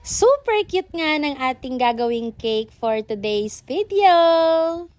Super cute nga ng ating gagawing cake for today's video!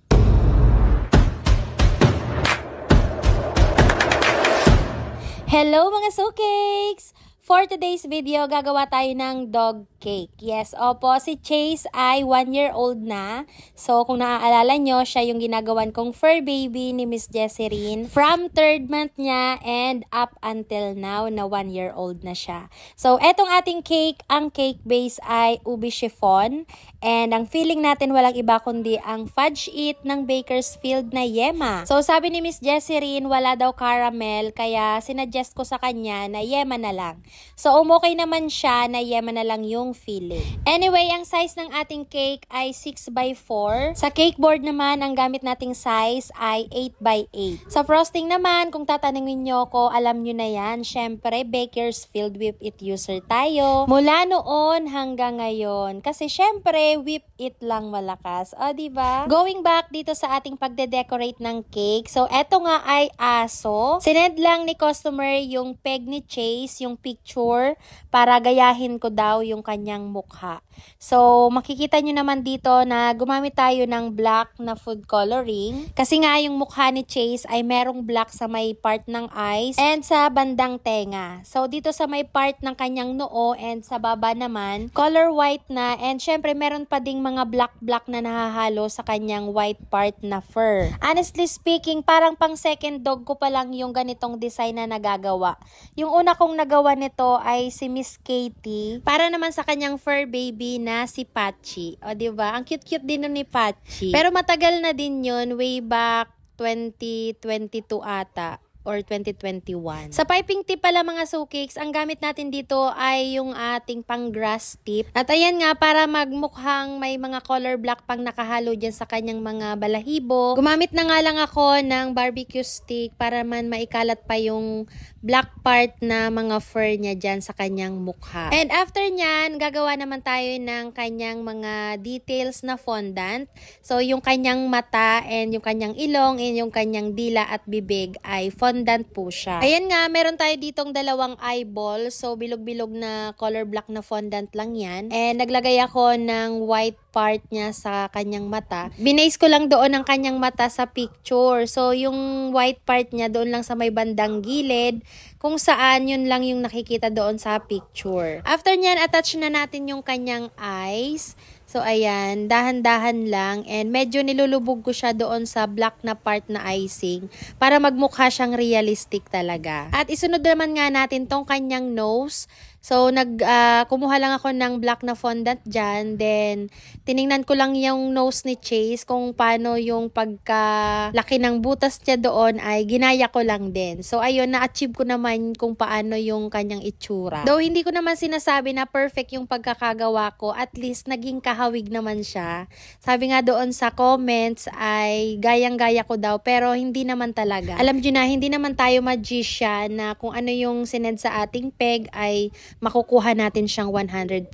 Hello mga sukeks! For today's video, gagawa tayo ng dog cake. Yes, opo, si Chase ay 1-year-old na. So, kung naaalala nyo, siya yung ginagawan kong fur baby ni Miss Jesserine from 3rd month niya and up until now na 1-year-old na siya. So, etong ating cake, ang cake base ay ubi chiffon. And ang filling natin walang iba kundi ang fudge it ng Bakersfield na yema. So, sabi ni Miss Jesserine, wala daw caramel, kaya sinadjust ko sa kanya na yema na lang. So, okay naman siya na yema na lang yung filling. Anyway, ang size ng ating cake ay 6x4. Sa cake board naman, ang gamit nating size ay 8x8. Sa frosting naman, kung tatanungin nyo ko, alam nyo na yan. Syempre, Bakersfield Whip It user tayo. Mula noon hanggang ngayon. Kasi syempre, whip it lang malakas. O, diba? Going back dito sa ating pagde-decorate ng cake. So, eto nga ay aso. Sinend lang ni customer yung peg ni Chase, yung picture, para gayahin ko daw yung kanyang mukha. So, makikita nyo naman dito na gumamit tayo ng black na food coloring. Kasi nga yung mukha ni Chase ay merong black sa may part ng eyes and sa bandang tenga. So, dito sa may part ng kanyang noo and sa baba naman, color white na. And syempre, meron pa ding mga black-black na nahahalo sa kanyang white part na fur. Honestly speaking, parang pang second dog ko pa lang yung ganitong design na nagagawa. Yung una kong nagawa nito ay si Miss Katie. Para naman sa kanyang fur baby na si Patchy. O, diba? Ang cute-cute din nun ni Patchy. Pero matagal na din yun. Way back 2022 ata. Or 2021. Sa piping tip pala mga sukeks, ang gamit natin dito ay yung ating pang grass tip. At ayan nga, para magmukhang may mga color black pang nakahalo dyan sa kanyang mga balahibo. Gumamit na nga lang ako ng barbecue stick para man maikalat pa yung black part na mga fur niya dyan sa kanyang mukha. And after nyan, gagawa naman tayo ng kanyang mga details na fondant. So, yung kanyang mata and yung kanyang ilong and yung kanyang dila at bibig ay fondant po siya. Ayan nga, meron tayo ditong dalawang eyeball. So, bilog-bilog na color black na fondant lang yan. And naglagay ako ng white part niya sa kanyang mata. Binase ko lang doon ang kanyang mata sa picture. So, yung white part niya doon lang sa may bandang gilid, kung saan yun lang yung nakikita doon sa picture. After nyan, attach na natin yung kanyang eyes. So, ayan, dahan-dahan lang. And medyo nilulubog ko siya doon sa black na part na icing para magmukha siyang realistic talaga. At isunod naman nga natin tong kanyang nose. So, kumuha lang ako ng black na fondant dyan. Then, tiningnan ko lang yung nose ni Chase kung paano yung pagkalaki ng butas niya doon ay ginaya ko lang din. So, ayun, na-achieve ko naman kung paano yung kanyang itsura. Though, hindi ko naman sinasabi na perfect yung pagkakagawa ko. At least, naging kahawig naman siya. Sabi nga doon sa comments ay gayang-gaya ko daw. Pero, hindi naman talaga. Alam nyo na, hindi naman tayo magician na kung ano yung sinend sa ating peg ay makukuha natin siyang 100%.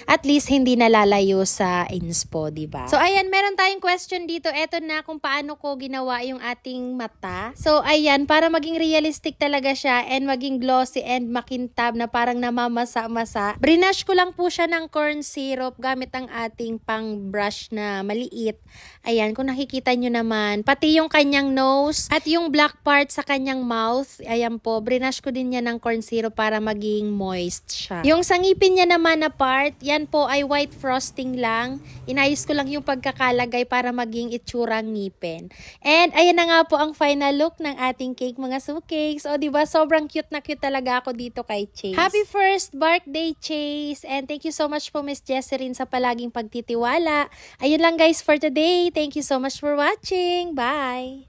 At least, hindi nalalayo sa inspo, diba? So, ayan, meron tayong question dito. Eto na kung paano ko ginawa yung ating mata. So, ayan, para maging realistic talaga siya and maging glossy and makintab na parang namamasa-masa. Brinash ko lang po siya ng corn syrup gamit ang ating pang brush na maliit. Ayan, kung nakikita nyo naman, pati yung kanyang nose at yung black part sa kanyang mouth, ayan po, brinash ko din yan ng corn syrup para maging moist siya. Yung sa ngipin niya naman na part, yan po ay white frosting lang. Inayos ko lang yung pagkakalagay para maging itsurang ngipin. And ayan na nga po ang final look ng ating cake mga sukeks. O diba, sobrang cute na cute talaga ako dito kay Chase. Happy first birthday, Chase! And thank you so much po Miss Jesserine sa palaging pagtitiwala. Ayun lang guys for today. Thank you so much for watching. Bye!